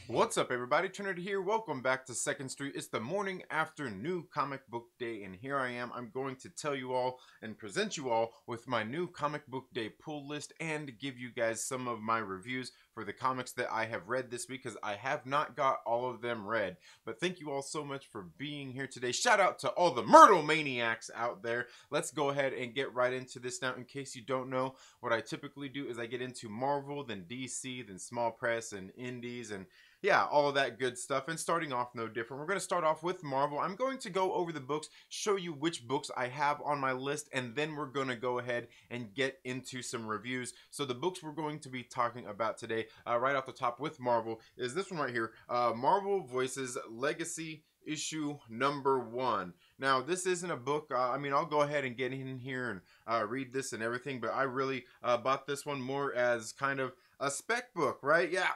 What's up, everybody? Trinity here. Welcome back to Second Street. It's the morning after new comic book day, and here I am. I'm going to tell you all and present you all with my new comic book day pull list and give you guys some of my reviews for the comics that I have read this week, because I have not got all of them read. But thank you all so much for being here today. Shout out to all the Myrtle Maniacs out there. Let's go ahead and get right into this now. In case you don't know, what I typically do is I get into Marvel, then DC, then small press and indies, and yeah, all of that good stuff. And starting off no different, we're going to start off with Marvel. I'm going to go over the books, show you which books I have on my list, and then we're going to go ahead and get into some reviews. So the books we're going to be talking about today, right off the top with Marvel, is this one right here, Marvel Voices Legacy issue number 1. Now, this isn't a book, I'll go ahead and get in here and read this and everything, but I really bought this one more as kind of a spec book, right? Yeah,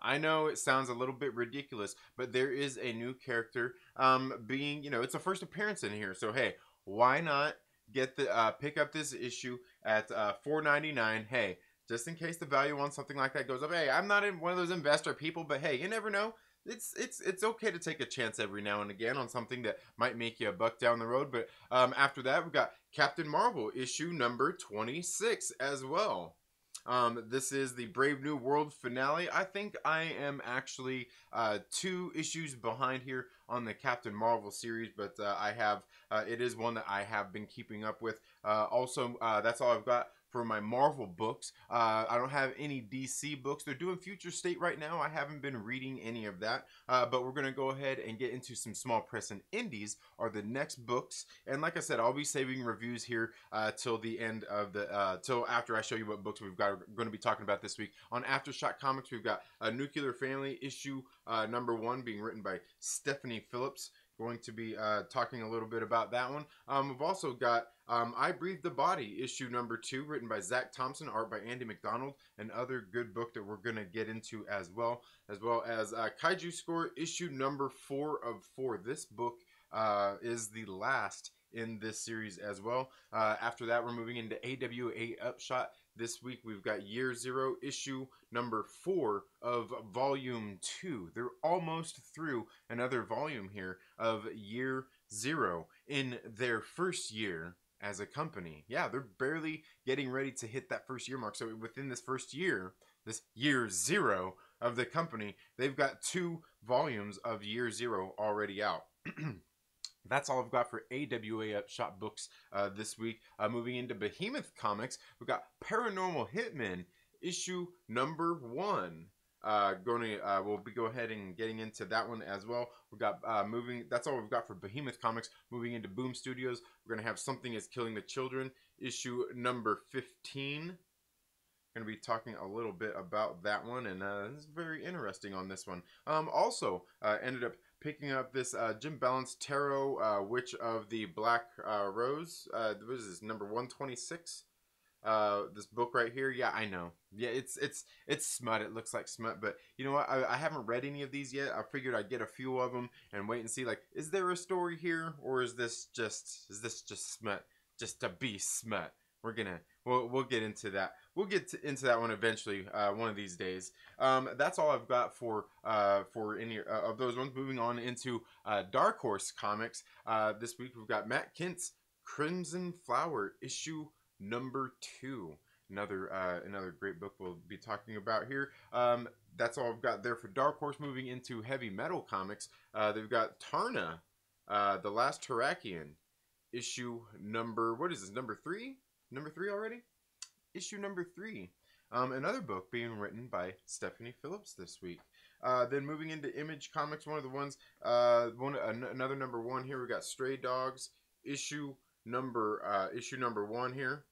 I know it sounds a little bit ridiculous, but there is a new character being, it's a first appearance in here. So, hey, why not get the pick up this issue at $4.99? Hey, just in case the value on something like that goes up. Hey, I'm not one of those investor people, but hey, you never know. It's okay to take a chance every now and again on something that might make you a buck down the road. But after that, we've got Captain Marvel issue number 26 as well. This is the Brave New World finale. I think I am actually 2 issues behind here on the Captain Marvel series, but I have it is one that I have been keeping up with. Also, that's all I've got for my Marvel books. I don't have any DC books. They're doing Future State right now. I haven't been reading any of that, but we're going to go ahead and get into some small press and indies are the next books. And like I said, I'll be saving reviews here till the end of the, till after I show you what books we've got going to be talking about this week. On Aftershock Comics, we've got a Nuclear Family issue number 1 being written by Stephanie Phillips. Going to be talking a little bit about that one. We've also got I Breathe the Body issue number 2, written by Zach Thompson, art by Andy McDonald, another good book that we're going to get into as well as Kaiju Score issue number 4 of 4. This book is the last in this series as well. After that, we're moving into AWA Upshot. This week we've got Year Zero issue number 4 of volume 2. They're almost through another volume here of Year Zero in their first year as a company. Yeah, they're barely getting ready to hit that first year mark. So within this first year, this Year Zero of the company, they've got 2 volumes of Year Zero already out. That's all I've got for AWA Upshot books this week. Moving into Behemoth Comics, we've got Paranormal Hitman issue number 1. We'll go ahead and getting into that one as well. We've got that's all we've got for Behemoth Comics. Moving into Boom Studios, we're gonna have Something Is Killing the Children issue number 15. Going to be talking a little bit about that one, and this is very interesting on this one. Also ended up picking up this Jim Balance Tarot Witch of the Black Rose. What is this, number 126? This book right here. Yeah, I know. Yeah, it's smut. It looks like smut, but you know what? I haven't read any of these yet. I figured I'd get a few of them and wait and see, like, is there a story here, or is this just smut, just to be smut? We'll get into that. We'll get into that one eventually, one of these days. That's all I've got for any of those ones. Moving on into Dark Horse Comics. This week we've got Matt Kint's Crimson Flower issue number 2. Another great book we'll be talking about here. That's all I've got there for Dark Horse. Moving into Heavy Metal Comics, they've got Tarna, The Last Terrakian, issue number, what is this, number 3? Number 3 already? Issue number 3. Another book being written by Stephanie Phillips this week. Then moving into Image Comics, one of the ones, another number 1 here. We got Stray Dogs issue number 1 here.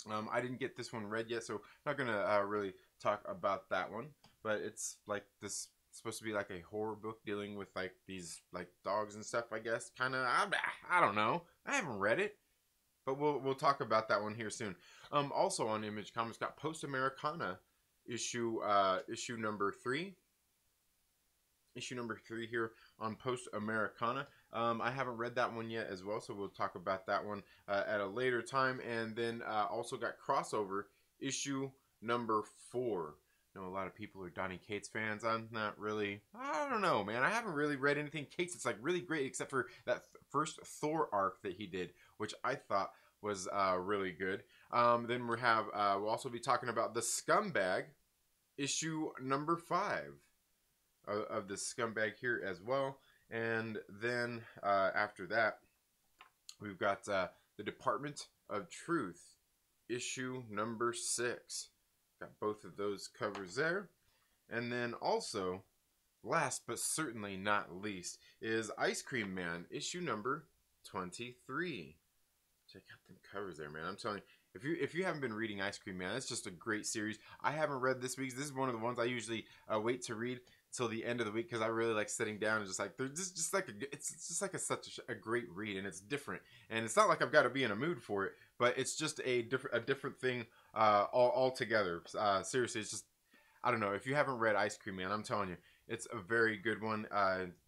I didn't get this one read yet, so I'm not gonna really talk about that one. But it's like this. It's supposed to be like a horror book dealing with like these like dogs and stuff. I guess kind of. I don't know. I haven't read it. But we'll talk about that one here soon. Also on Image Comics, got Post Americana issue number 3. Issue number 3 here on Post Americana. I haven't read that one yet as well, so we'll talk about that one at a later time. And then also got Crossover issue number 4. know a lot of people are Donny Cates fans. I'm not really. I don't know, man. I haven't really read anything Cates. It's like really great, except for that first Thor arc that he did, which I thought was really good. Then we'll also be talking about the Scumbag issue number 5 of the Scumbag here as well. And then after that, we've got the Department of Truth issue number 6. Got both of those covers there. And then also, last but certainly not least, is Ice Cream Man issue number 23. Check out them covers there, man. I'm telling you, if you haven't been reading Ice Cream Man, it's just a great series. I haven't read this week's. This is one of the ones I usually wait to read till the end of the week because I really like sitting down and just like it's just like such a great read, and it's different. And it's not like I've got to be in a mood for it, but it's just a different thing all together. Seriously, it's just, I don't know. If you haven't read Ice Cream Man, I'm telling you, it's a very good one.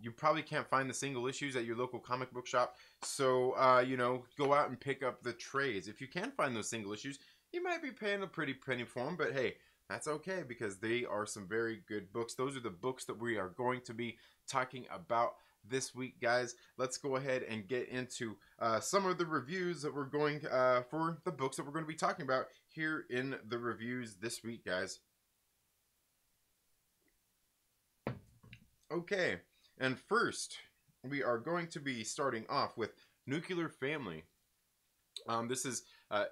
You probably can't find the single issues at your local comic book shop. So, you know, go out and pick up the trades. If you can find those single issues, you might be paying a pretty penny for them. But hey, that's okay because they are some very good books. Those are the books that we are going to be talking about this week, guys. Let's go ahead and get into some of the reviews that we're going for the books that we're going to be talking about here in the reviews this week, guys. Okay, and first we are going to be starting off with Nuclear Family. This is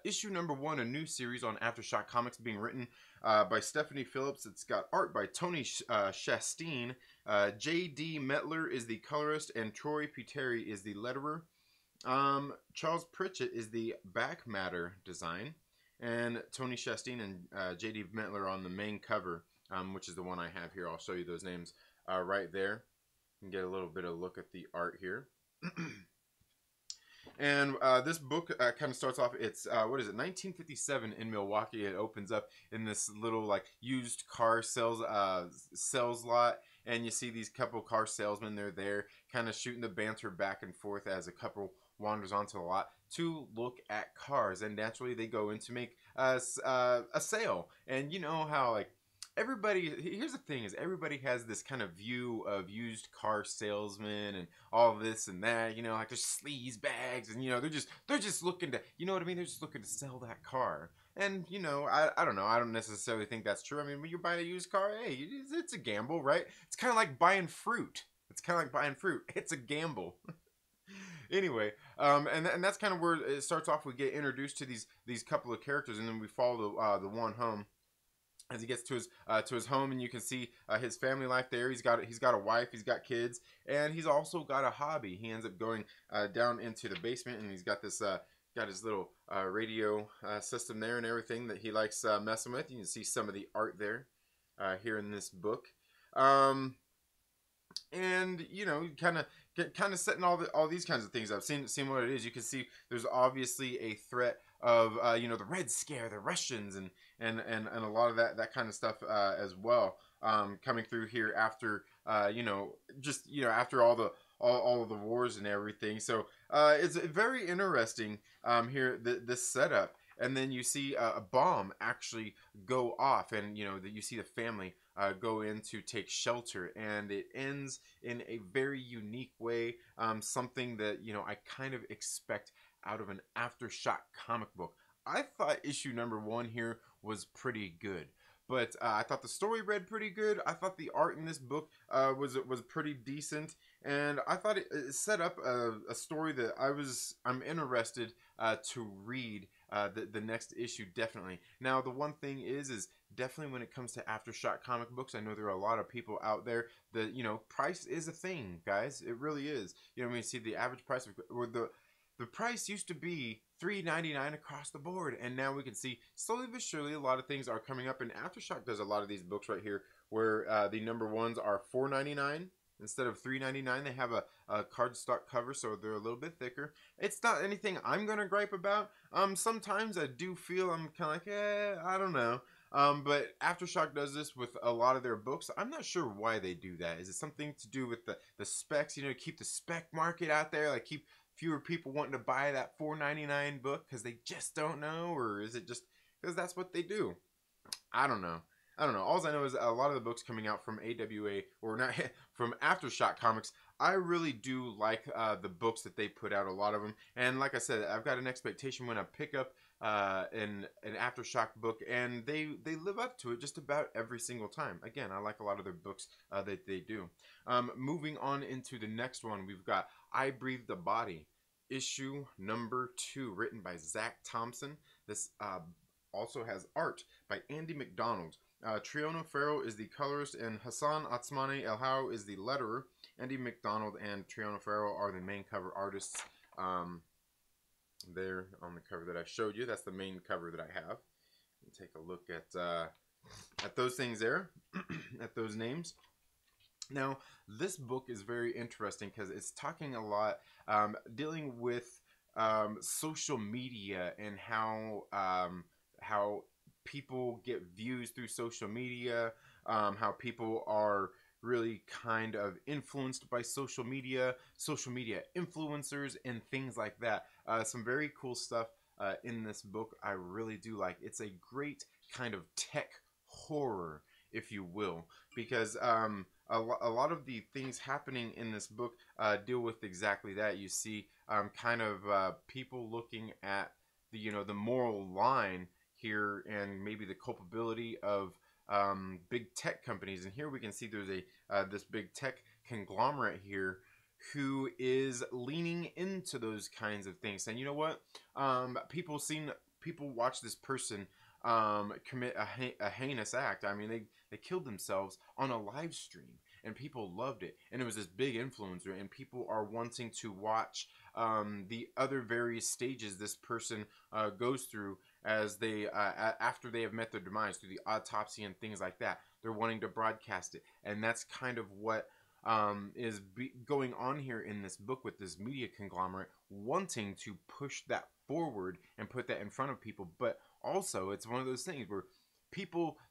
issue number 1, a new series on Aftershock Comics being written by Stephanie Phillips. It's got art by Tony Chastain. J.D. Metler is the colorist, and Troy Peteri is the letterer. Charles Pritchett is the back matter design, and Tony Chastain and J.D. Metler on the main cover, which is the one I have here. I'll show you those names right there. You can get a little bit of a look at the art here. And this book kind of starts off, it's, 1957 in Milwaukee. It opens up in this little, like, used car sales lot. And you see these couple car salesmen. They're there kind of shooting the banter back and forth as a couple wanders onto the lot to look at cars. And naturally, they go in to make a sale. And you know how, like, here's the thing, is everybody has this kind of view of used car salesmen and all this and that, you know, like they're sleaze bags, and you know, they're just looking to, you know what I mean, they're just looking to sell that car. And you know, I don't know, I don't necessarily think that's true. I mean, when you're buying a used car, hey, it's a gamble, right? It's kind of like buying fruit. It's a gamble. Anyway, and that's kind of where it starts off. We get introduced to these couple of characters, and then we follow the one home as he gets to his home, and you can see his family life there. He's got a wife, he's got kids, and he's also got a hobby. He ends up going down into the basement, and he's got this got his little radio system there and everything that he likes messing with. You can see some of the art there here in this book, and you know, kind of setting all these kinds of things up. Seeing what it is, you can see there's obviously a threat of you know, the Red Scare, the Russians, and a lot of that kind of stuff as well, coming through here after you know, just, you know, after all of the wars and everything. So it's very interesting here, this setup. And then you see a bomb actually go off, and you know that you see the family go in to take shelter, and it ends in a very unique way. Something that, you know, I kind of expect out of an Aftershock comic book. I thought issue number 1 here was pretty good, but I thought the story read pretty good. I thought the art in this book was pretty decent, and I thought it set up a story that I'm interested to read the next issue, definitely. Now, the one thing is definitely when it comes to Aftershock comic books, I know there are a lot of people out there that, you know, price is a thing, guys. It really is. You know, when you see the average price or the price used to be $3.99 across the board, and now we can see slowly but surely a lot of things are coming up. And Aftershock does a lot of these books right here where the number 1s are $4.99 instead of $3.99. They have a cardstock cover, so they're a little bit thicker. It's not anything I'm gonna gripe about. Sometimes I do feel I'm kind of like, I don't know. But Aftershock does this with a lot of their books. I'm not sure why they do that. Is it something to do with the specs, you know, keep the spec market out there, like keep fewer people wanting to buy that $4.99 book because they just don't know? Or is it just because that's what they do? I don't know. I don't know. All I know is a lot of the books coming out from AWA, or not, from Aftershock Comics, I really do like the books that they put out, a lot of them. And like I said, I've got an expectation when I pick up an Aftershock book, and they live up to it just about every single time. Again, I like a lot of their books that they do. Moving on into the next one, we've got I Breathe the Body, issue number 2, written by Zach Thompson. This also has art by Andy McDonald. Triona Farrell is the colorist, and Hassan Atsmani Elhau is the letterer. Andy McDonald and Triona Farrell are the main cover artists. There on the cover that I showed you, that's the main cover that I have. Take a look at those things there, at those names. Now, this book is very interesting because it's talking a lot, dealing with social media and how people get views through social media, how people are really kind of influenced by social media influencers, and things like that. Some very cool stuff in this book I really do like. It's a great kind of tech horror, if you will, because a lot of the things happening in this book deal with exactly that. You see kind of people looking at the moral line here, and maybe the culpability of big tech companies. And here we can see there's this big tech conglomerate here who is leaning into those kinds of things, saying, you know what, people watch this person commit a heinous act. I mean, they killed themselves on a live stream, and people loved it, and it was this big influencer, and people are wanting to watch the other various stages this person goes through as they after they have met their demise, through the autopsy and things like that. They're wanting to broadcast it, and that's kind of what is going on here in this book, with this media conglomerate wanting to push that forward and put that in front of people. But also, it's one of those things where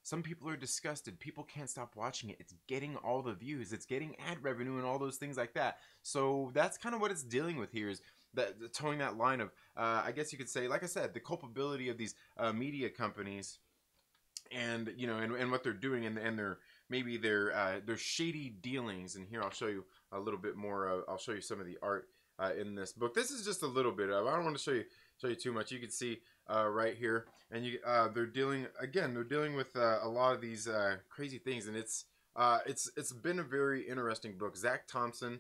some people are disgusted. People can't stop watching it. It's getting all the views. It's getting ad revenue and all those things like that. So that's kind of what it's dealing with here, is that towing that line of, I guess you could say, like I said, the culpability of these media companies, and and what they're doing, and maybe their shady dealings. And here I'll show you a little bit more. I'll show you some of the art in this book. This is just a little bit of. I don't want to show you too much. You can see right here, and they're dealing with a lot of these crazy things, and it's been a very interesting book. Zach Thompson,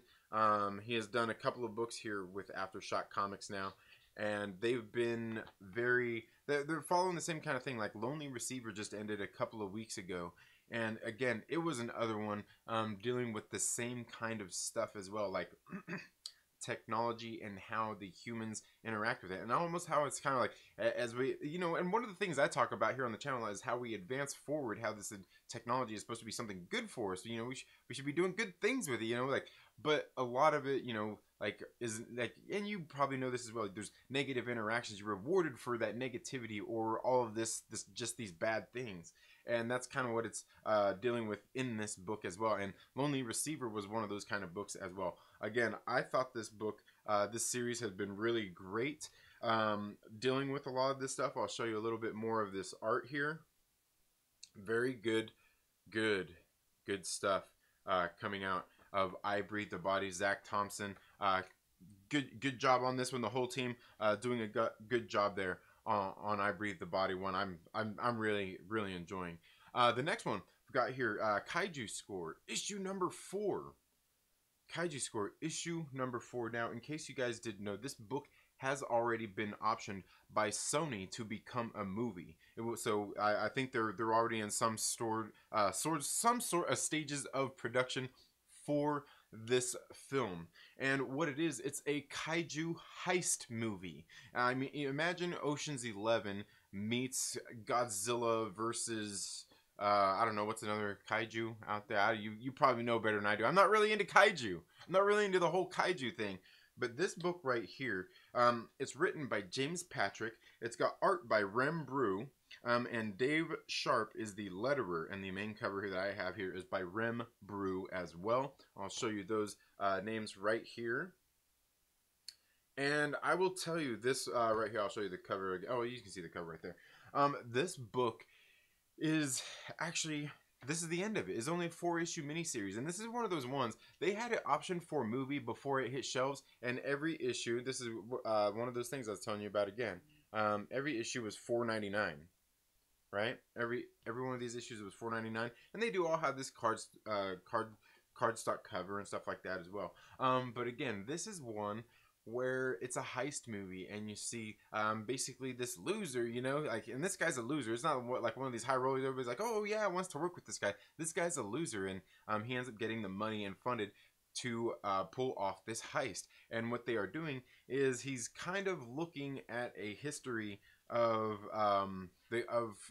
he has done a couple of books here with Aftershock Comics now, and they've been they're following the same kind of thing. Like Lonely Receiver just ended a couple of weeks ago, and again, it was another one dealing with the same kind of stuff as well, like technology and how the humans interact with it, and almost how it's kind of like, as we and one of the things I talk about here on the channel is how we advance forward, how this technology is supposed to be something good for us. We should be doing good things with it, but a lot of it, is like, and you probably know this as well, there's negative interactions. You're rewarded for that negativity, or all of this just these bad things. And that's kind of what it's dealing with in this book as well. And Lonely Receiver was one of those kind of books as well. Again, I thought this book, this series has been really great dealing with a lot of this stuff. I'll show you a little bit more of this art here. Very good stuff coming out of I Breathe the Body. Zach Thompson, good job on this one. The whole team doing a good job there on I Breathe the Body one. I'm really enjoying. The next one we've got here, Kaiju Score, issue number 4. Kaiju Score, issue number 4. Now, in case you guys didn't know, this book has already been optioned by Sony to become a movie. So I think they're already in some sort of stages of production for this film. And what it is, it's a kaiju heist movie. I mean, imagine Ocean's 11 meets Godzilla versus I don't know, what's another kaiju out there? You probably know better than I do. I'm not really into kaiju. I'm not really into the whole kaiju thing. But this book right here, it's written by James Patrick. It's got art by Rem Brew, and Dave Sharp is the letterer. And the main cover here that I have here is by Rem Brew as well. I'll show you those names right here. And I will tell you this right here. I'll show you the cover. Oh, you can see the cover right there. This book is actually, this is the end of it. It's only a 4-issue miniseries, and this is one of those ones they had it optioned for movie before it hit shelves, and every issue, this is one of those things I was telling you about again. Every issue was $4.99, right? Every one of these issues was $4.99, and they do all have this cardstock cover and stuff like that as well. But again, this is one where it's a heist movie, and you see basically this loser, you know, like, and this guy's a loser. It's not like one of these high rollers. Everybody's like, oh yeah, I wants to work with this guy. This guy's a loser, and he ends up getting the money and funded to pull off this heist. And what they are doing is he's kind of looking at a history of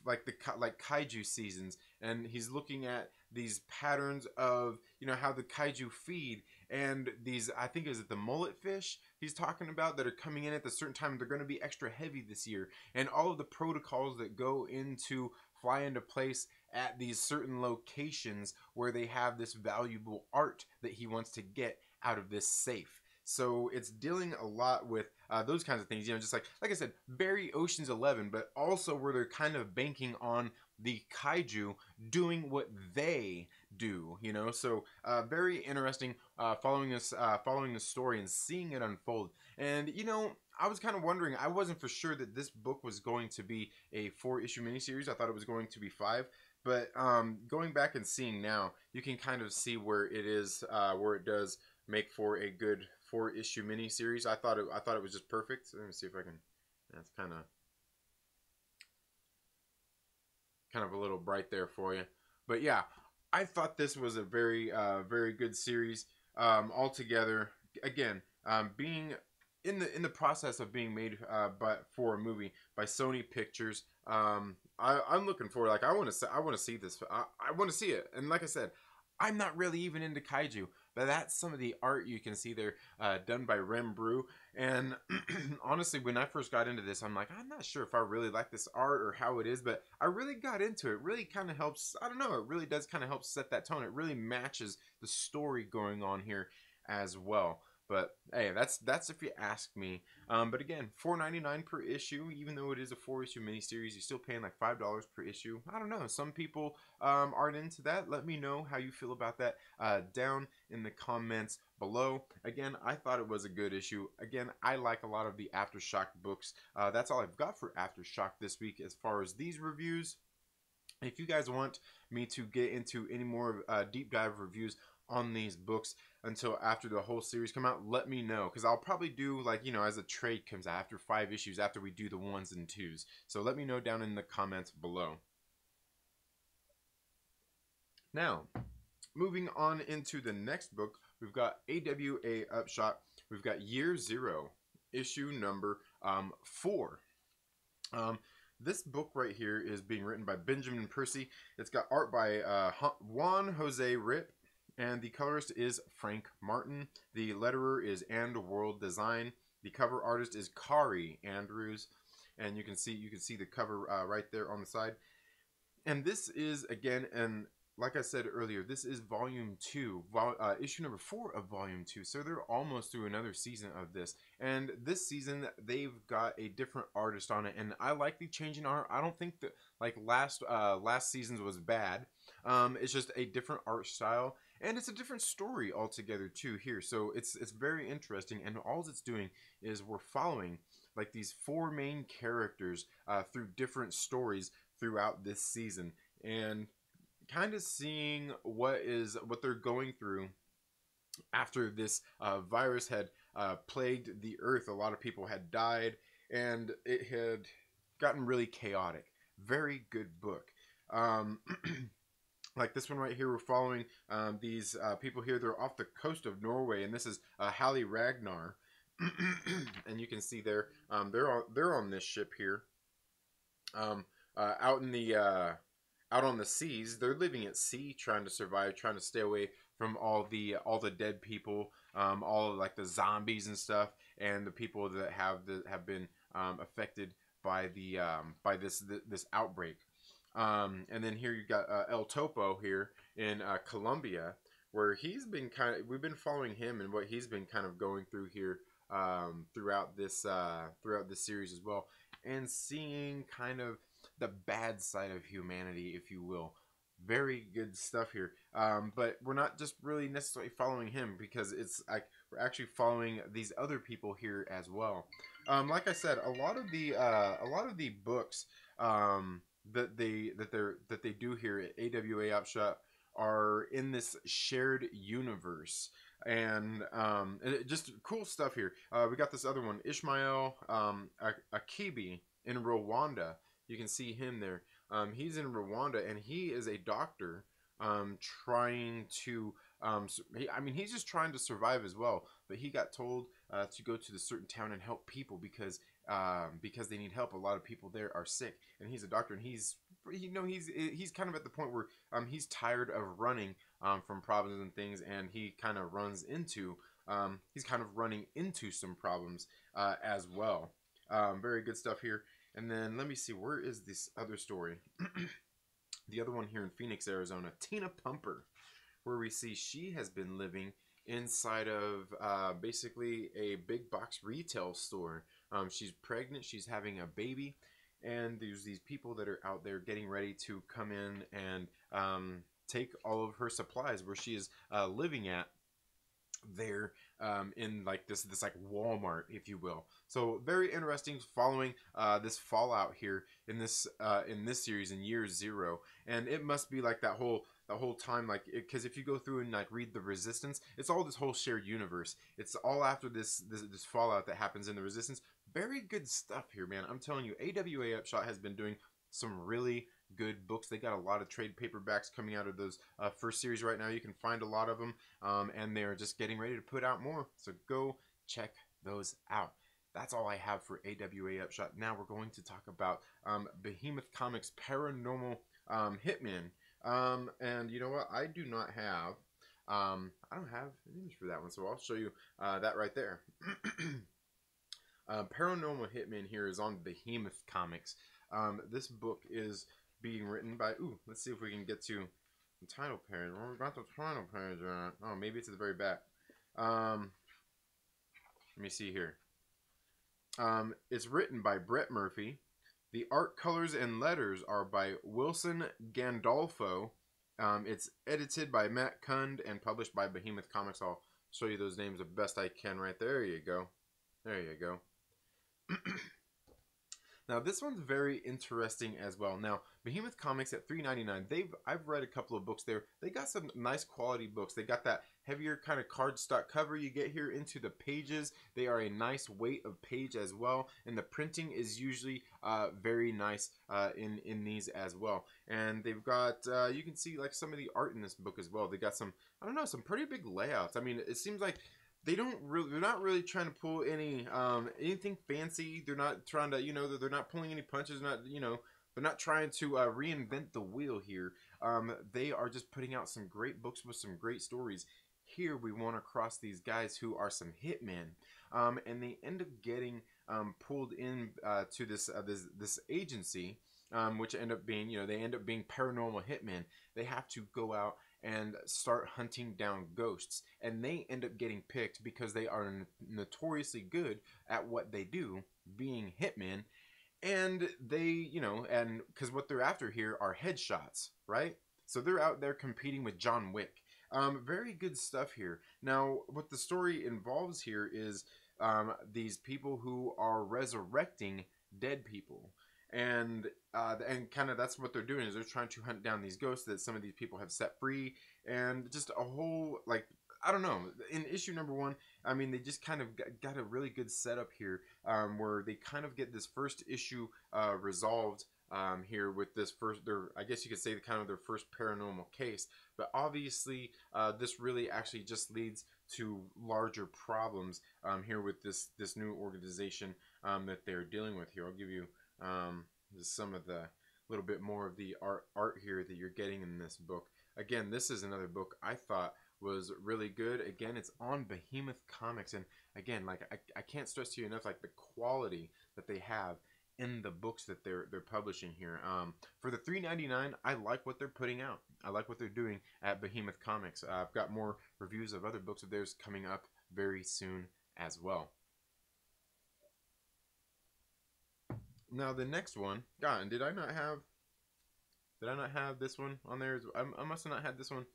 like kaiju seasons, and he's looking at these patterns of, you know, how the kaiju feed, and these, I think, is it the mullet fish he's talking about that are coming in at the certain time. They're going to be extra heavy this year, and all of the protocols that go into fly into place at these certain locations where they have this valuable art that he wants to get out of this safe. So it's dealing a lot with those kinds of things, you know, just like I said, very Ocean's 11, but also where they're kind of banking on the kaiju doing what they do, you know. So very interesting following the story and seeing it unfold. And you know, I was kind of wondering, I wasn't for sure that this book was going to be a 4-issue miniseries. I thought it was going to be 5. But going back and seeing now, you can kind of see where it is, where it does make for a good 4-issue miniseries. I thought it was just perfect. Let me see if I can. That's kind of a little bright there for you. But yeah, I thought this was a very very good series altogether. Again, being in the process of being made for a movie by Sony Pictures. I'm looking forward. Like, I want to see this. I want to see it. And like I said, I'm not really even into kaiju, but that's some of the art you can see there done by Rem Brew. And honestly, when I first got into this, I'm like, I'm not sure if I really like this art or how it is, but I really got into it. It really kind of helps. I don't know. It really does kind of help set that tone. It really matches the story going on here as well. But hey, that's if you ask me. But again, $4.99 per issue. Even though it is a 4-issue miniseries, you're still paying like $5 per issue. I don't know. Some people aren't into that. Let me know how you feel about that down in the comments below. Again, I thought it was a good issue. Again, I like a lot of the Aftershock books. That's all I've got for Aftershock this week as far as these reviews. If you guys want me to get into any more deep dive reviews on these books until after the whole series come out, let me know, because I'll probably do, like, you know, as a trade comes out after 5 issues, after we do the 1s and 2s. So let me know down in the comments below. Now, moving on into the next book, we've got AWA Upshot. We've got Year Zero, issue number 4. This book right here is being written by Benjamin Percy. It's got art by Juan Jose Rip, and the colorist is Frank Martin. The letterer is And World Design. The cover artist is Kari Andrews, and you can see the cover right there on the side. And this is, again, and like I said earlier, this is volume 2, issue number 4 of volume 2. So they're almost through another season of this. And this season, they've got a different artist on it. And I like the change in art. I don't think that, like, last season's was bad. It's just a different art style. And it's a different story altogether, too, here. So it's very interesting. And all it's doing is we're following, like, these 4 main characters through different stories throughout this season. And kind of seeing what they're going through after this virus had plagued the earth. A lot of people had died, and it had gotten really chaotic. Very good book. Like this one right here, we're following these people here. They're off the coast of Norway, and this is Hallie Ragnar. And you can see they're on this ship here, out on the seas. They're living at sea, trying to survive, trying to stay away from all the dead people, all of, like, the zombies and stuff, and the people that have been affected by the this outbreak. And then here you got El Topo here in Colombia, where we've been following him and what he's been kind of going through here throughout this series as well, and seeing kind of the bad side of humanity, if you will. Very good stuff here. But we're not just really necessarily following him, because it's like we're actually following these other people here as well. Like I said, a lot of the books that they do here at AWA Upshot are in this shared universe, and just cool stuff here. We got this other one, Ishmael Akibi in Rwanda. You can see him there. He's in Rwanda, and he is a doctor trying to he's just trying to survive as well, but he got told to go to the certain town and help people because they need help. A lot of people there are sick, and he's a doctor, and he's kind of at the point where he's tired of running from problems and things, and he kind of runs into he's kind of running into some problems as well. Very good stuff here. And then let me see, where is this other story? The other one here in Phoenix, Arizona, Tina Pumper, where we see she has been living inside of basically a big box retail store. She's pregnant, she's having a baby, and there's these people that are out there getting ready to come in and take all of her supplies where she is living at there in like this like Walmart, if you will. So very interesting, following this fallout here in this series in year 0, and it must be like that whole time, like, because if you go through and like read the Resistance, it's all this whole shared universe. It's all after this fallout that happens in the Resistance. Very good stuff here, man. I'm telling you, AWA Upshot has been doing some really good books. They got a lot of trade paperbacks coming out of those first series right now. You can find a lot of them, and they're just getting ready to put out more, so go check those out. That's all I have for AWA Upshot. Now we're going to talk about Behemoth Comics Paranormal Hitman, and you know what, I do not have I don't have an image for that one, so I'll show you that right there. Paranormal Hitman here is on Behemoth Comics. This book is being written by, let's see if we can get to the title page. Well, we got the title page. Oh, maybe it's at the very back. Let me see here. It's written by Brett Murphy. The art, colors, and letters are by Wilson Gandolfo. It's edited by Matt Kund and published by Behemoth Comics. I'll show you those names the best I can right there. There you go. There you go. Now this one's very interesting as well. Now Behemoth Comics at $3.99. I've read a couple of books there. They got some nice quality books. They got that heavier kind of cardstock cover you get here into the pages. They are a nice weight of page as well, and the printing is usually very nice in these as well. And they've got you can see like some of the art in this book as well. They got some, I don't know, some pretty big layouts. I mean, it seems like they're not really trying to pull any anything fancy. They're not trying to, they're not pulling any punches. They're not trying to reinvent the wheel here. They are just putting out some great books with some great stories. Here we want to cross these guys who are some hitmen, and they end up getting pulled in to this agency, which end up being, they end up being paranormal hitmen. They have to go out and start hunting down ghosts, and they end up getting picked because they are notoriously good at what they do, being hitmen. And they, and because what they're after here are headshots, right? So they're out there competing with John Wick. Very good stuff here. Now what the story involves here is these people who are resurrecting dead people, and kind of that's what they're doing, is they're trying to hunt down these ghosts that some of these people have set free, and just a whole, like, I don't know, in issue number 1, I mean, they just kind of got a really good setup here, where they kind of get this first issue resolved here with this I guess you could say kind of their first paranormal case. But obviously this really actually just leads to larger problems here with this new organization that they're dealing with here. I'll give you just some of the little bit more of the art here that you're getting in this book. Again, this is another book I thought was really good. Again, it's on Behemoth Comics, and again, like, I can't stress to you enough, like, the quality that they have in the books that they're publishing here. For the $3.99, I like what they're putting out. I like what they're doing at Behemoth Comics. I've got more reviews of other books of theirs coming up very soon as well. Now the next one, God, and did I not have this one on there? I must have not had this one.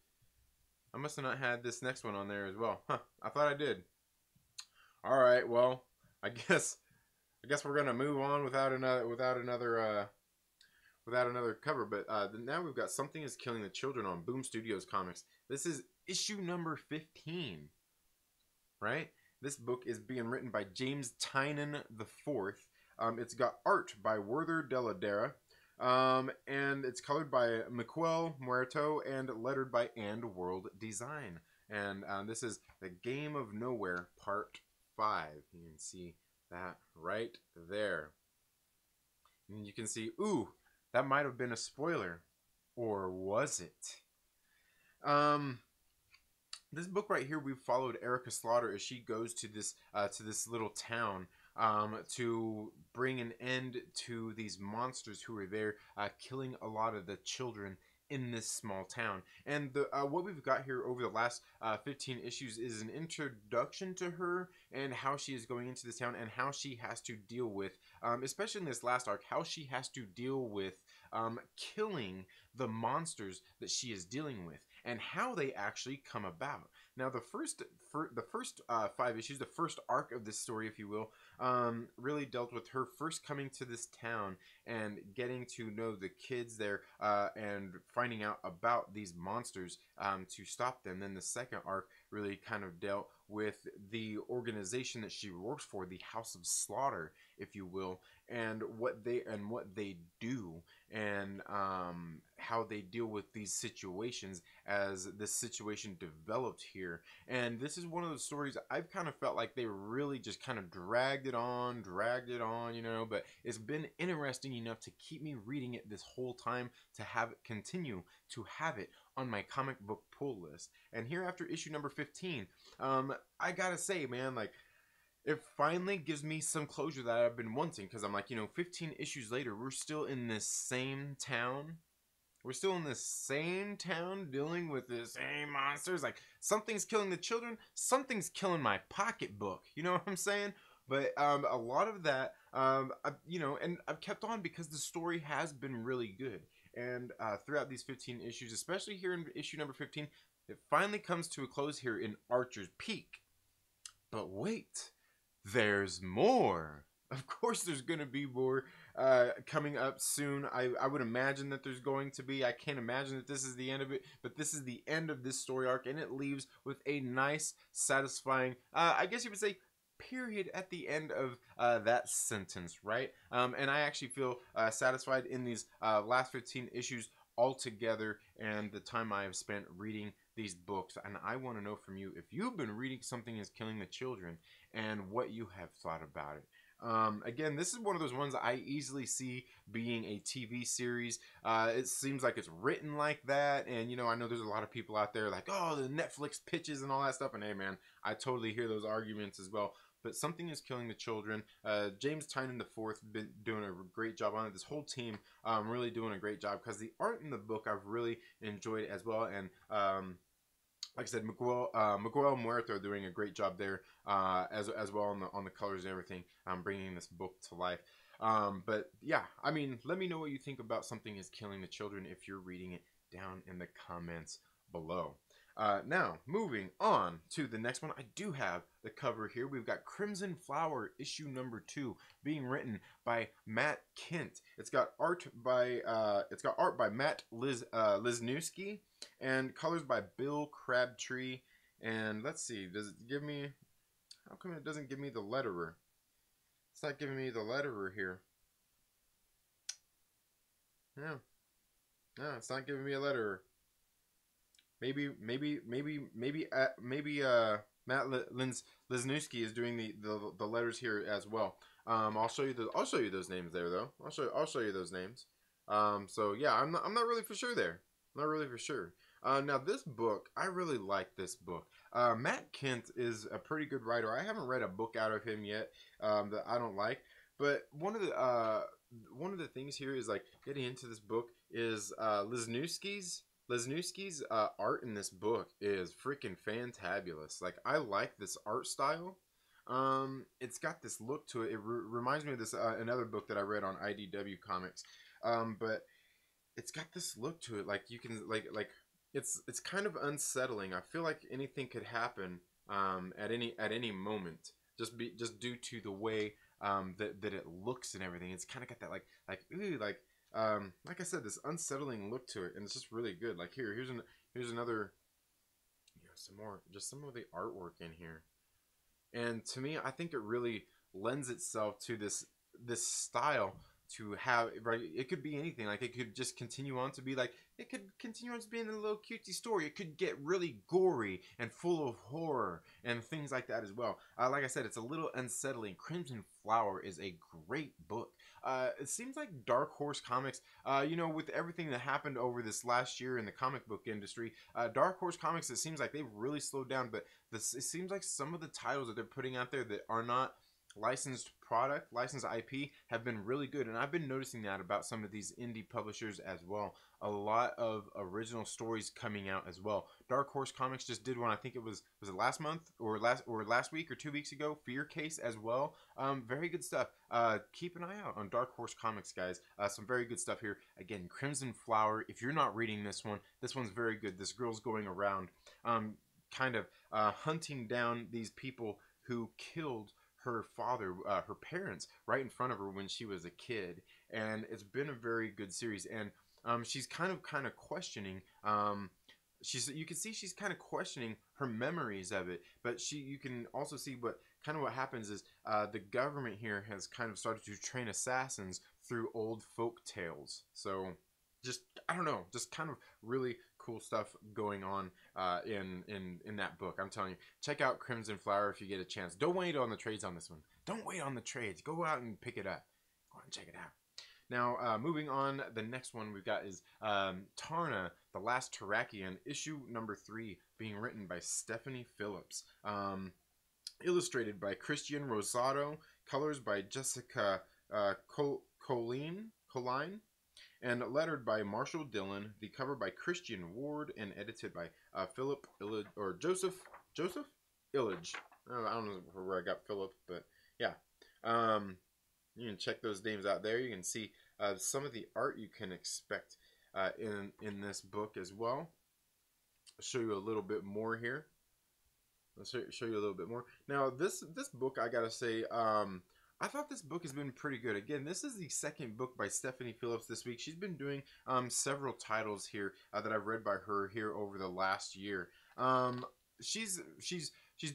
I must have not had this next one on there as well. Huh, I thought I did. All right, well, I guess we're gonna move on without another cover. But now we've got Something Is Killing the Children on Boom Studios Comics. This is issue number 15, right? This book is being written by James Tynion IV. It's got art by Werther Deladera, and it's colored by Miguel Muerto and lettered by And World Design. And this is The Game of Nowhere Part 5. You can see that right there. And you can see, ooh, that might have been a spoiler. Or was it? This book right here, we've followed Erica Slaughter as she goes to this little town to bring an end to these monsters who are there killing a lot of the children in this small town. And what we've got here over the last 15 issues is an introduction to her and how she is going into this town and how she has to deal with, especially in this last arc, how she has to deal with killing the monsters that she is dealing with and how they actually come about. Now, the first 5 issues, the first arc of this story, if you will, really dealt with her first coming to this town and getting to know the kids there and finding out about these monsters to stop them. Then the second arc really kind of dealt with the organization that she works for, the House of Slaughter, if you will, and what they do and how they deal with these situations as this situation developed here. And this is one of those stories I've kind of felt like they really just kind of dragged it on, you know, but it's been interesting enough to keep me reading it this whole time, to have it continue to have it on my comic book pull list. And here after issue number 15, I gotta say, man, like, it finally gives me some closure that I've been wanting, because I'm like, you know, 15 issues later, we're still in this same town. We're still in this same town dealing with the same monsters. Like, something's killing the children, something's killing my pocketbook. You know what I'm saying? But a lot of that, you know, and I've kept on because the story has been really good. And throughout these 15 issues, especially here in issue number 15, it finally comes to a close here in Archer's Peak. But wait, there's more. Of course there's going to be more coming up soon. I would imagine that there's going to be. I can't imagine that this is the end of it, but this is the end of this story arc, and it leaves with a nice, satisfying, I guess you would say, period at the end of that sentence, right? And I actually feel satisfied in these last 15 issues altogether and the time I have spent reading these books. And I want to know from you if you've been reading Something Is Killing the Children and what you have thought about it. Again, this is one of those ones I easily see being a TV series. It seems like it's written like that, and you know, I know there's a lot of people out there like, oh, the Netflix pitches and all that stuff, and hey man, I totally hear those arguments as well. But Something Is Killing the Children. James Tynion IV been doing a great job on it. This whole team really doing a great job, because the art in the book I've really enjoyed as well. And like I said, Miguel Muerto doing a great job there as well on the colors and everything, bringing this book to life. But yeah, I mean, let me know what you think about Something Is Killing the Children if you're reading it down in the comments below. Now, moving on to the next one, I do have the cover here. We've got Crimson Flower, issue number 2, being written by Matt Kindt. It's got art by Matt Lisnewski and colors by Bill Crabtree. And let's see, does it give me? How come it doesn't give me the letterer? It's not giving me the letterer here. No, it's not giving me a letterer. Maybe Matt Lisnewski is doing the letters here as well. I'll show you those names there though. I'll show you those names. So yeah, I'm not really for sure there. Not really for sure. Now this book, I really like this book. Matt Kindt is a pretty good writer. I haven't read a book out of him yet that I don't like, but one of the things here is like getting into this book is Lesniewski's art in this book is freaking fantabulous. Like, I like this art style. It's got this look to it. It reminds me of this another book that I read on IDW Comics. But it's got this look to it. Like you can it's kind of unsettling. I feel like anything could happen at any moment. Just due to the way that it looks and everything. It's kind of got that ooh, like I said, this unsettling look to it, and it's just really good. Like here's another, some of the artwork in here. And to me, I think it really lends itself to this style to have, right. It could be anything. Like it could just continue on to be like, it could continue on to being a little cutesy story. It could get really gory and full of horror and things like that as well. Like I said, it's a little unsettling. Crimson Flower is a great book. It seems like Dark Horse Comics, with everything that happened over this last year in the comic book industry, Dark Horse Comics, it seems like they've really slowed down. But it seems like some of the titles that they're putting out there that are not licensed IP have been really good, and I've been noticing that about some of these indie publishers as well. A lot of original stories coming out as well. Dark Horse Comics just did one. I think it was it last month or last week or 2 weeks ago. Fear Case as well. Very good stuff. Keep an eye out on Dark Horse Comics, guys. Some very good stuff here. Again, Crimson Flower. If you're not reading this one's very good. This girl's going around, kind of hunting down these people who killed her father, her parents, right in front of her when she was a kid. And it's been a very good series. And she's kind of questioning. You can see she's kind of questioning her memories of it, but you can also see what happens is the government here has kind of started to train assassins through old folk tales. So I don't know, just kind of really cool stuff going on in that book. I'm telling you, check out Crimson Flower if you get a chance. Don't wait on the trades on this one. Don't wait on the trades. Go out and pick it up. Go out and check it out. Now, moving on, the next one we've got is Tarna, The Last Terrakian, issue number 3, being written by Stephanie Phillips. Illustrated by Christian Rosado, colors by Jessica Colleen, and lettered by Marshall Dillon. The cover by Christian Ward and edited by Philip Illage, or Joseph Illage. I don't know where I got Philip, but yeah. You can check those names out there. You can see some of the art you can expect in this book as well. I'll show you a little bit more here. Let's show you a little bit more. Now, this book, I gotta say, I thought this book has been pretty good. Again, this is the second book by Stephanie Phillips this week. She's been doing several titles here that I've read by her here over the last year. She's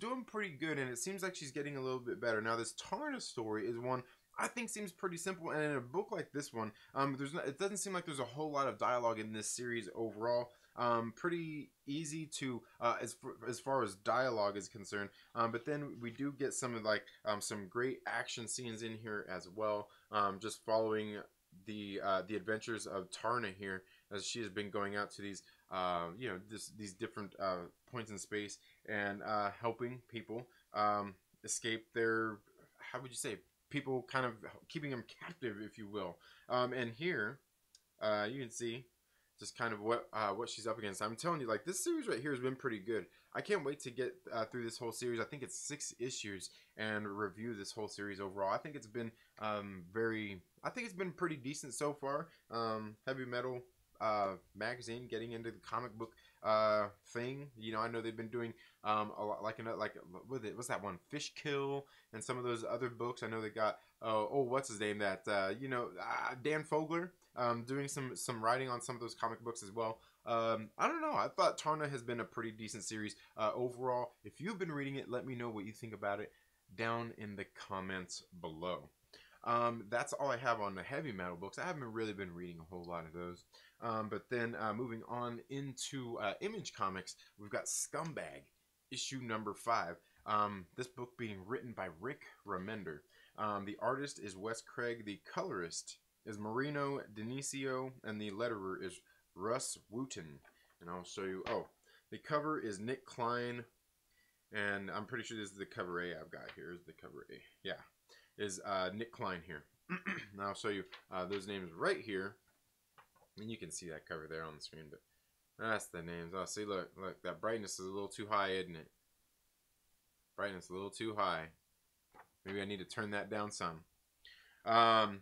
doing pretty good, and it seems like she's getting a little bit better. Now, this Tarna story is one I think seems pretty simple, and in a book like this one, it doesn't seem like there's a whole lot of dialogue in this series overall. Pretty easy to as far as dialogue is concerned, but then we do get some of some great action scenes in here as well. Just following the adventures of Tarna here, as she has been going out to these these different points in space and helping people escape their, how would you say, people kind of keeping them captive, if you will. And here you can see just kind of what she's up against. I'm telling you, like, this series right here has been pretty good. I can't wait to get through this whole series. I think it's 6 issues, and review this whole series overall. I think it's been pretty decent so far. Heavy Metal magazine, getting into the comic book thing. I know they've been doing a lot, what's that one, Fish Kill, and some of those other books. I know they got what's his name, that Dan Fogler, doing some writing on some of those comic books as well. I don't know, I thought Tarna has been a pretty decent series overall. If you've been reading it, let me know what you think about it down in the comments below. That's all I have on the heavy metal books. I haven't really been reading a whole lot of those. But then moving on into Image Comics, we've got Scumbag, issue number 5. This book being written by Rick Remender. The artist is Wes Craig. The colorist is Marino Denisio. And the letterer is Russ Wooten. And I'll show you. Oh, the cover is Nick Klein. And I'm pretty sure this is the cover A I've got here. Is the cover A. Yeah. Is Nick Klein here. Now I'll show you those names right here. And you can see that cover there on the screen, but that's the names. Oh, see, look, that brightness is a little too high, isn't it? Brightness a little too high. Maybe I need to turn that down some. Um,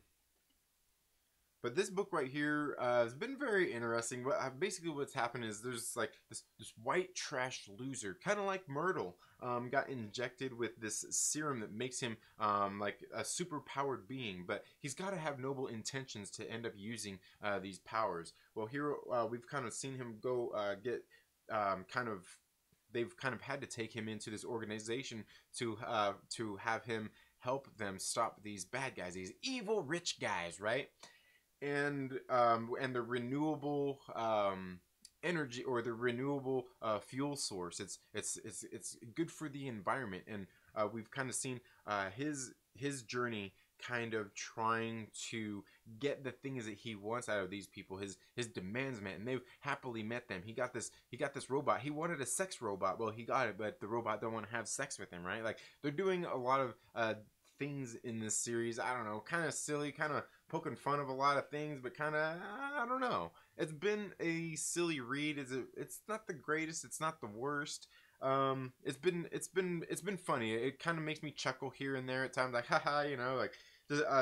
but this book right here has been very interesting. Basically what's happened is there's like this white trash loser, kind of like Myrtle, got injected with this serum that makes him like a super powered being, but he's got to have noble intentions to end up using these powers. Well, here we've kind of seen him go get kind of. They've kind of had to take him into this organization to have him help them stop these bad guys, these evil rich guys, right? And the renewable energy, or the renewable fuel source. It's good for the environment, and we've kind of seen his journey, kind of trying to get the things that he wants out of these people, his demands met, and they've happily met them. He got this robot. He wanted a sex robot. Well, he got it, but the robot don't want to have sex with him, right? Like, they're doing a lot of things in this series. I don't know, kind of silly, kind of poking fun of a lot of things, but kind of, I don't know. It's been a silly read. It's not the greatest. It's not the worst. It's been funny. It kind of makes me chuckle here and there at times, like haha, you know, like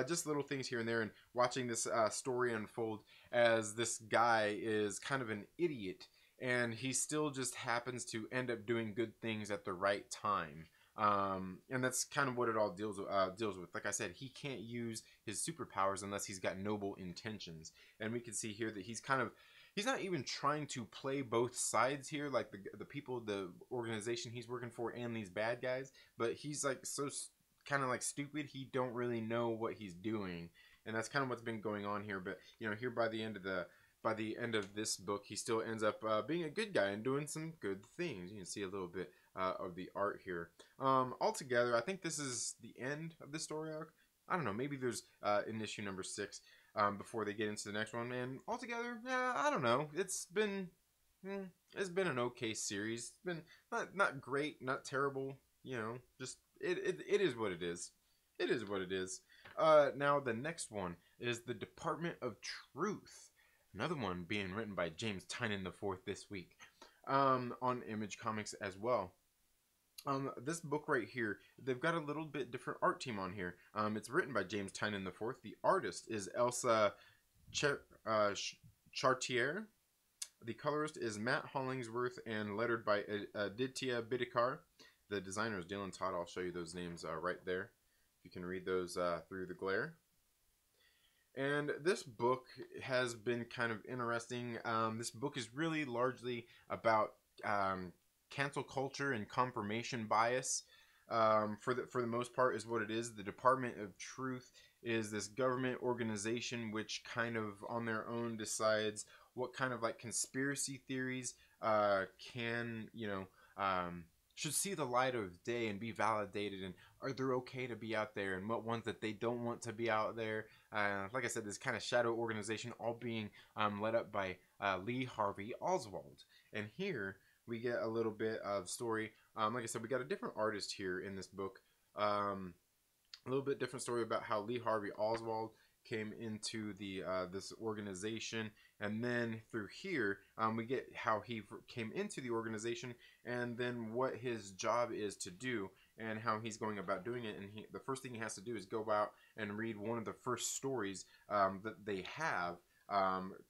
just little things here and there, and watching this story unfold as this guy is kind of an idiot, and he still just happens to end up doing good things at the right time. And that's kind of what it all deals with. Like I said, he can't use his superpowers unless he's got noble intentions, and we can see here that he's not even trying to play both sides here, like the people, the organization he's working for, and these bad guys. But he's like so kind of like stupid. He don't really know what he's doing, and that's kind of what's been going on here. But you know, here by the end of this book, he still ends up being a good guy and doing some good things. You can see a little bit of the art here. Altogether, I think this is the end of the story arc. I don't know. Maybe there's in issue number 6 before they get into the next one. And altogether, yeah, I don't know. It's been an okay series. It's been not great, not terrible. You know, just it is what it is. It is what it is. Now the next one is the Department of Truth. Another one being written by James Tynion IV this week, on Image Comics as well. This book right here, they've got a little bit different art team on here. It's written by James Tynion IV. The artist is Elsa Chartier. The colorist is Matt Hollingsworth, and lettered by Aditya Bidikar. The designer is Dylan Todd. I'll show you those names right there. You can read those through the glare. And this book has been kind of interesting. This book is really largely about cancel culture and confirmation bias. For the most part, is what it is. The Department of Truth is this government organization which kind of on their own decides what kind of like conspiracy theories can, you know, should see the light of day and be validated, and are they okay to be out there, and what ones that they don't want to be out there. Like I said, this kind of shadow organization, all being led up by Lee Harvey Oswald. And here we get a little bit of story. Like I said, we got a different artist here in this book. A little bit different story about how Lee Harvey Oswald came into the this organization, and then through here we get how he came into the organization, and then what his job is to do, and how he's going about doing it. And the first thing he has to do is go out and read one of the first stories that they have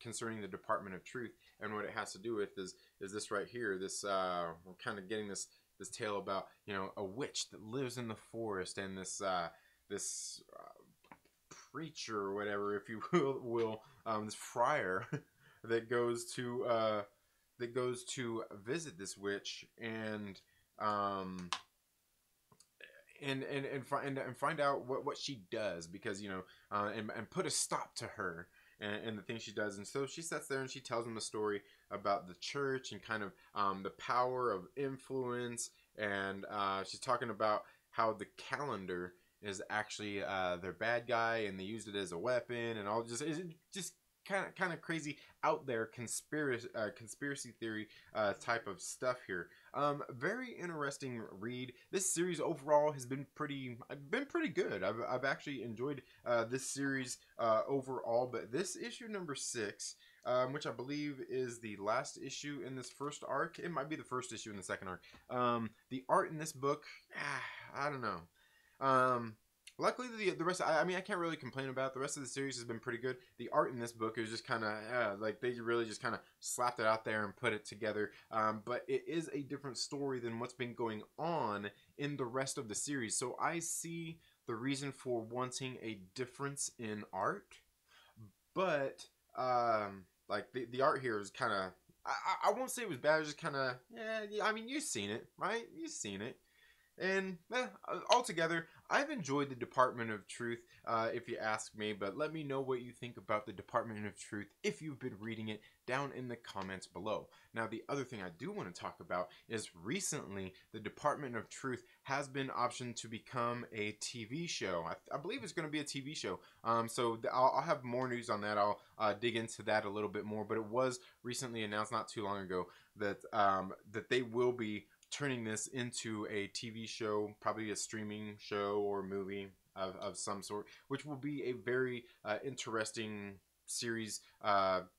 concerning the Department of Truth. And what it has to do with is this right here. This we're kind of getting this tale about, you know, a witch that lives in the forest, and this preacher or whatever, if you will, this friar that goes to visit this witch, and find out what she does, because, you know, and put a stop to her and the things she does. And so she sits there and she tells him a story about the church and kind of the power of influence, and she's talking about how the calendar is actually their bad guy, and they used it as a weapon, and all just kind of crazy out there conspiracy theory type of stuff here. Very interesting read. This series overall has been pretty good. I've actually enjoyed this series overall. But this issue number 6, which I believe is the last issue in this first arc, it might be the first issue in the second arc. The art in this book, I don't know. Luckily, the rest, I mean, I can't really complain about it. The rest of the series has been pretty good. The art in this book is just kind of, like, they really just kind of slapped it out there and put it together. But it is a different story than what's been going on in the rest of the series. So I see the reason for wanting a difference in art. But, like, the art here is kind of, I won't say it was bad. It was just kind of, yeah, I mean, you've seen it, right? You've seen it. And altogether, I've enjoyed the Department of Truth, if you ask me. But let me know what you think about the Department of Truth if you've been reading it down in the comments below. Now, the other thing I do want to talk about is recently the Department of Truth has been optioned to become a TV show. I believe it's going to be a TV show. So I'll have more news on that. I'll dig into that a little bit more. But it was recently announced not too long ago that that they will be turning this into a TV show, probably a streaming show or movie of some sort, which will be a very interesting series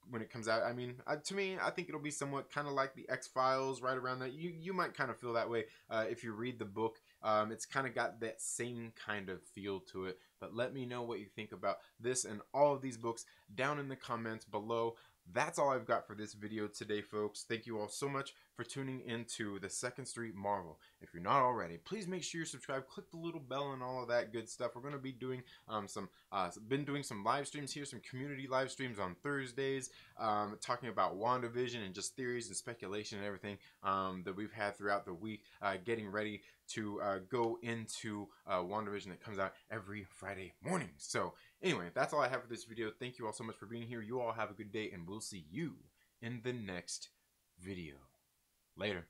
when it comes out. I mean, to me, I think it'll be somewhat kind of like the X-Files, right around that. You might kind of feel that way if you read the book. It's kind of got that same kind of feel to it. But let me know what you think about this and all of these books down in the comments below. That's all I've got for this video today, folks. Thank you all so much for tuning into the Second Street Marvel. If you're not already, please make sure you're subscribed. Click the little bell and all of that good stuff. We're going to be doing been doing some live streams here, some community live streams on Thursdays, talking about WandaVision and just theories and speculation and everything that we've had throughout the week, getting ready to go into WandaVision that comes out every Friday morning. So anyway, that's all I have for this video. Thank you all so much for being here. You all have a good day, and we'll see you in the next video. Later.